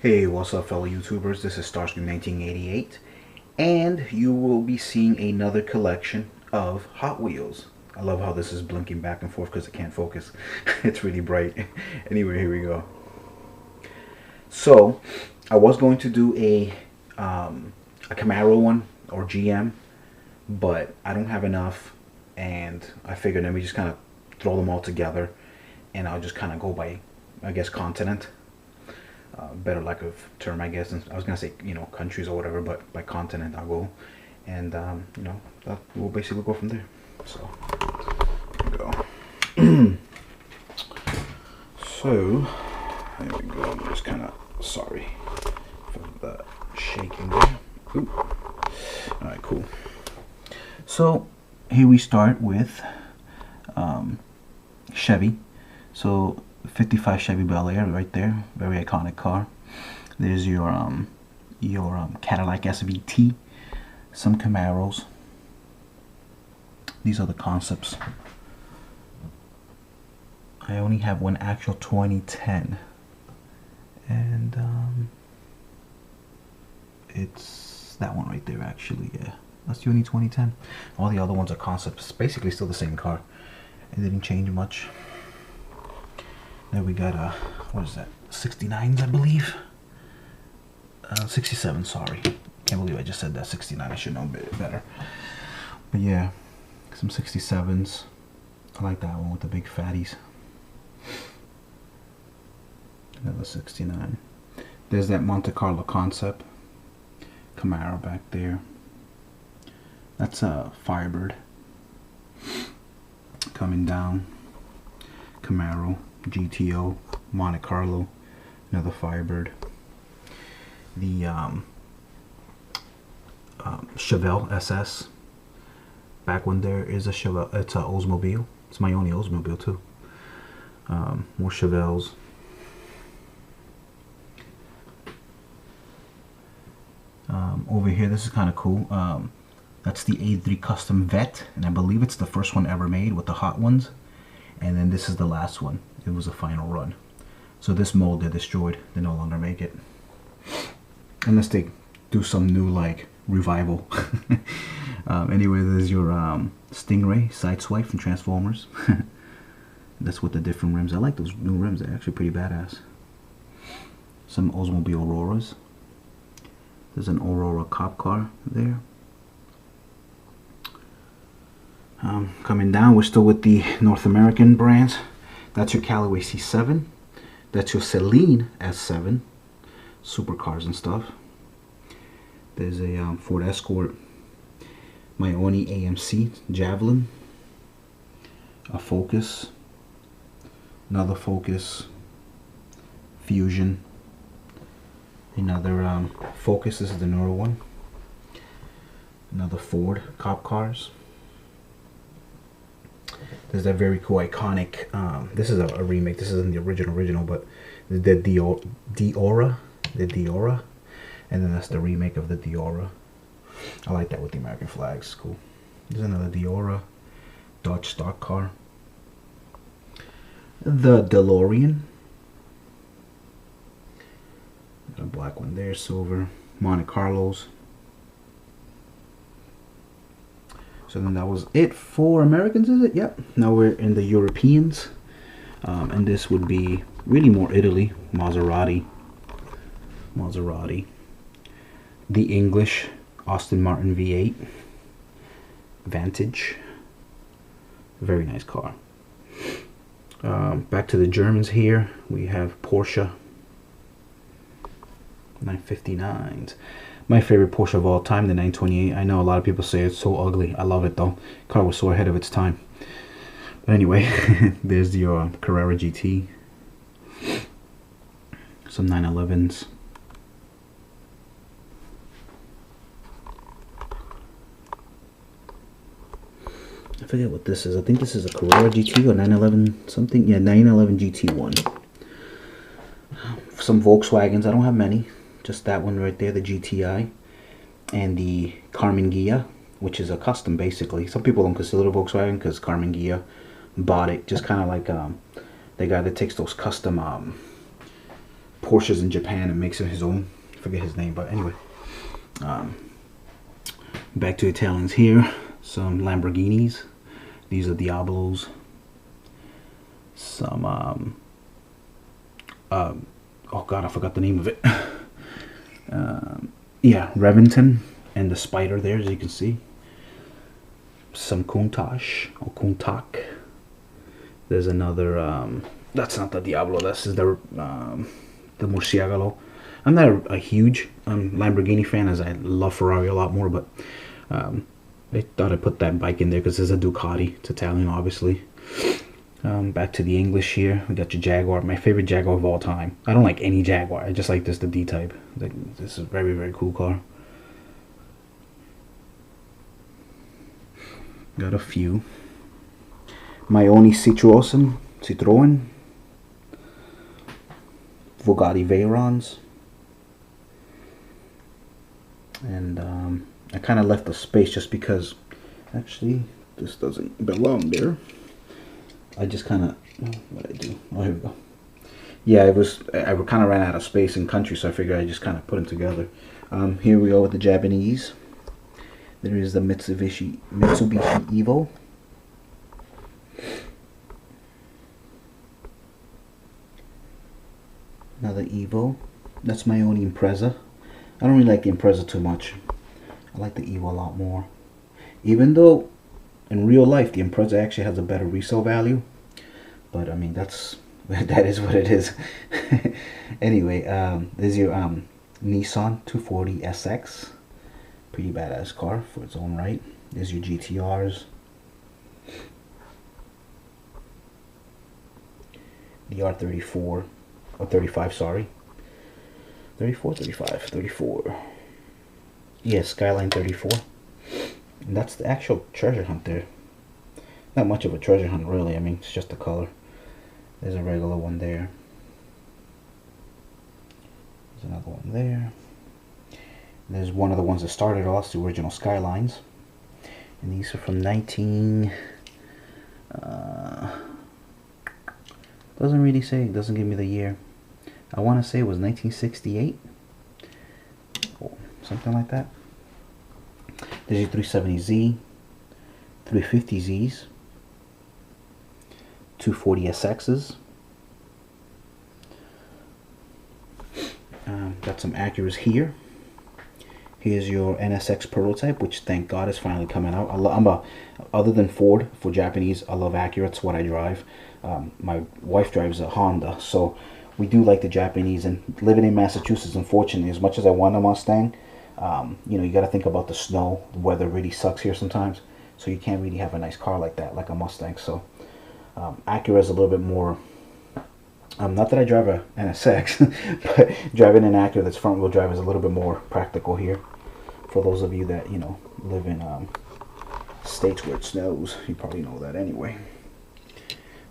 Hey, what's up, fellow YouTubers? This is Starscream1988, and you will be seeing another collection of Hot Wheels. I love how this is blinking back and forth because it can't focus. It's really bright. Anyway, here we go. So, I was going to do a Camaro one or GM, but I don't have enough, and I figured let me just kind of throw them all together, and I'll just kind of go by, I guess, continent. Better lack of term, I guess. And I was gonna say, countries or whatever, but by continent I'll go, and we'll basically go from there. So here we go. So there we go. I'm just kind of sorry for the shaking there. Ooh. All right, cool. So here we start with Chevy. So 55 Chevy Bel Air right there, very iconic car. There's your Cadillac SVT, some Camaros. These are the concepts. I only have one actual 2010, and it's that one right there actually. Yeah, that's the only 2010. All the other ones are concepts. Basically still the same car. It didn't change much. Then we got what is that? 69s, I believe. 67. Sorry, can't believe I just said that. 69. I should know better. But yeah, some 67s. I like that one with the big fatties. Another 69. There's that Monte Carlo concept. Camaro back there. That's a Firebird. Coming down. Camaro. GTO, Monte Carlo, another Firebird. The Chevelle SS. Back when there is a Chevelle, it's a Oldsmobile. It's my only Oldsmobile too. More Chevelles. Over here, this is kind of cool. That's the A3 Custom Vet, and I believe it's the first one ever made with the hot ones. And then this is the last one. It was a final run. So this mold they destroyed. They no longer make it. Unless they do some new like revival. Anyway, there's your Stingray Sideswipe from Transformers. That's with the different rims. I like those new rims. They're actually pretty badass. Some Oldsmobile Auroras. There's an Aurora cop car there. Coming down, we're still with the North American brands. That's your Callaway C7. That's your Celine S7. Supercars and stuff. There's a Ford Escort. Maioni AMC Javelin. A Focus. Another Focus. Fusion. Another Focus. This is the newer one. Another Ford cop cars. There's that very cool iconic, this is a remake, this isn't the original, but the Diora, and then that's the remake of the Diora. I like that with the American flags, cool. There's another Diora, Dodge stock car. The DeLorean, a black one there, silver. Monte Carlos. So then that was it for Americans, is it? Yep. Now we're in the Europeans. And this would be really more Italy. Maserati. The English. Aston Martin V8. Vantage. Very nice car. Back to the Germans here. We have Porsche 959s. My favorite Porsche of all time, the 928. I know a lot of people say it's so ugly. I love it though. Car was so ahead of its time. But anyway, there's your Carrera GT. Some 911s. I forget what this is. I think this is a Carrera GT or 911 something. Yeah, 911 GT1. Some Volkswagens. I don't have many. Just that one right there, the GTI, and the Carmen Ghia, which is a custom basically. Some people don't consider it a Volkswagen because Carmen Ghia bought it just kind of like the guy that takes those custom Porsches in Japan and makes it his own. I forget his name, but anyway. Back to Italians here. Some Lamborghinis. These are Diablos. Some oh god, I forgot the name of it. Yeah, Revington and the spider there, as you can see. Some Countach or Countach. There's another. That's not the Diablo. This is the Murcielago. I'm not a huge Lamborghini fan, as I love Ferrari a lot more, but I thought I'd put that bike in there because it's a Ducati. It's Italian, obviously. Back to the English here. We got your Jaguar, my favorite Jaguar of all time. I don't like any Jaguar. I just like this, the D-Type. This is a very, very cool car. Got a few. Maioni Citroen. Bugatti Veyrons. And I kind of left the space just because, actually, this doesn't belong there. I just kind of, what did I do? Oh, here we go. Yeah, I kind of ran out of space in country, so I figured I just kind of put them together. Here we go with the Japanese. There is the Mitsubishi Evo. Another Evo. That's my own Impreza. I don't really like the Impreza too much. I like the Evo a lot more. Even though in real life the Impreza actually has a better resale value. But I mean, that is what it is. Anyway, there's your Nissan 240 SX. Pretty badass car for its own right. There's your GTRs. The R34, or 35, sorry. 34. Yeah, Skyline 34. And that's the actual treasure hunt there. Not much of a treasure hunt, really. I mean, it's just the color. There's a regular one there. There's another one there. There's one of the ones that started off, the original Skylines. And these are from doesn't really say, it doesn't give me the year. I want to say it was 1968. Or something like that. There's your 370Z, 350Zs, 240SXs. Got some Acuras here. Here's your NSX prototype, which thank God is finally coming out. Other than Ford, for Japanese, I love Acura. It's what I drive. My wife drives a Honda, so we do like the Japanese. And living in Massachusetts, unfortunately, as much as I want a Mustang, you know, you got to think about the snow. The weather really sucks here sometimes, so you can't really have a nice car like that, like a Mustang. So Acura is a little bit more. Not that I drive a NSX, but driving an Acura that's front wheel drive is a little bit more practical here. For those of you that, you know, live in states where it snows, you probably know that anyway.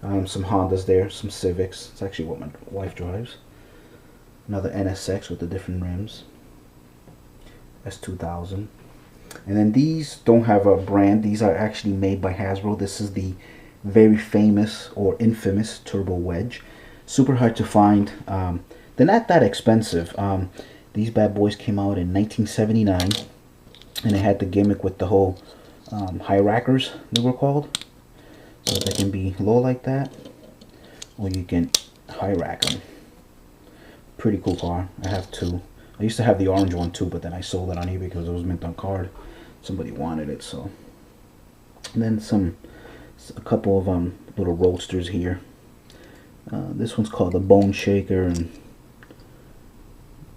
Some Hondas there, some Civics. It's actually what my wife drives. Another NSX with the different rims. S2000. And then these don't have a brand. These are actually made by Hasbro. This is the very famous or infamous Turbo Wedge. Super hard to find. They're not that expensive. These bad boys came out in 1979, and they had the gimmick with the whole high rackers, they were called. So they can be low like that, or you can high rack them. Pretty cool car. I have two. I used to have the orange one too, but then I sold it on eBay because it was mint on card. Somebody wanted it, so. And then a couple of little roadsters here. This one's called the Bone Shaker, and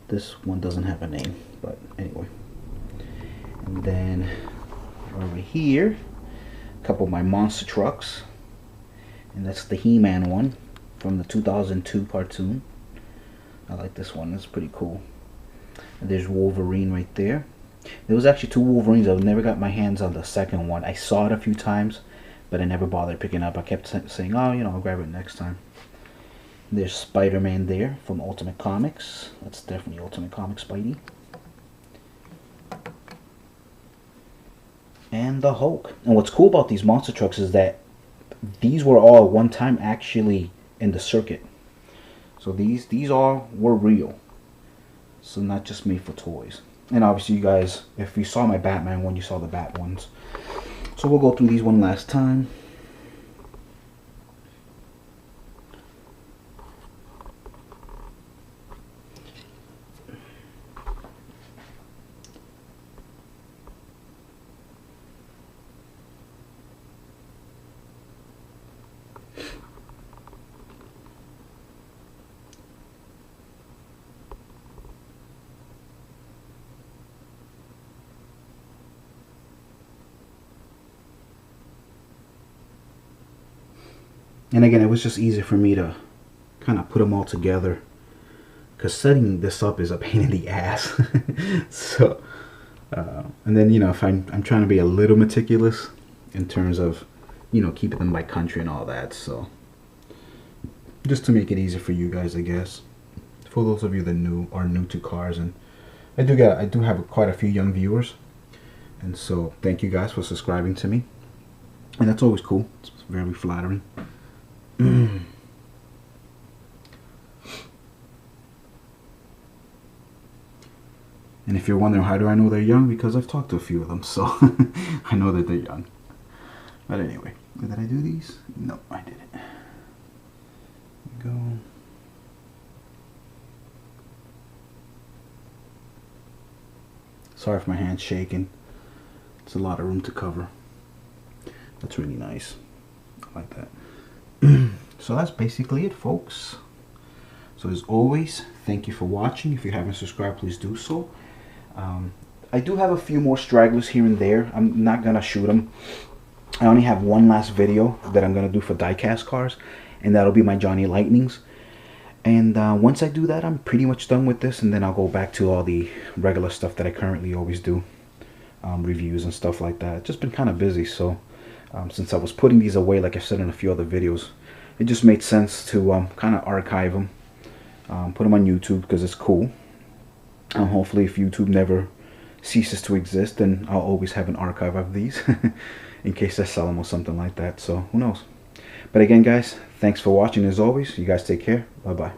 this one doesn't have a name, but anyway. And then over here, a couple of my monster trucks, and that's the He-Man one from the 2002 cartoon. I like this one. It's pretty cool. And there's Wolverine right there. There was actually two Wolverines. I never got my hands on the second one. I saw it a few times, but I never bothered picking up. I kept saying, oh, you know, I'll grab it next time. There's Spider-Man there from Ultimate Comics. That's definitely Ultimate Comics Spidey. And the Hulk. And what's cool about these monster trucks is that these were all at one time actually in the circuit. So So these all were real. So not just made for toys. And obviously you guys, if you saw my Batman one, you saw the Bat ones. So we'll go through these one last time. And again, it was just easy for me to kind of put them all together, because setting this up is a pain in the ass. So, and then, you know, if I'm trying to be a little meticulous in terms of, you know, keeping them by country and all that. So, just to make it easy for you guys, I guess. For those of you that are new to cars, and I do have quite a few young viewers, and so thank you guys for subscribing to me, and that's always cool. It's very flattering. And if you're wondering how do I know they're young, because I've talked to a few of them, so I know that they're young. But anyway, did I do these? No, I didn't. Go. Sorry if my hand's shaking. It's a lot of room to cover. That's really nice. I like that. So that's basically it, folks. So as always, thank you for watching. If you haven't subscribed, please do so. I do have a few more stragglers here and there. I'm not gonna shoot them. I only have one last video that I'm gonna do for diecast cars, and that'll be my Johnny Lightnings. And once I do that, I'm pretty much done with this, and then I'll go back to all the regular stuff that I currently always do, reviews and stuff like that. Just been kind of busy, so since I was putting these away, like I said in a few other videos, it just made sense to kind of archive them, put them on YouTube because it's cool. Hopefully, if YouTube never ceases to exist, then I'll always have an archive of these in case I sell them or something like that. So who knows? But again, guys, thanks for watching as always. You guys take care. Bye bye.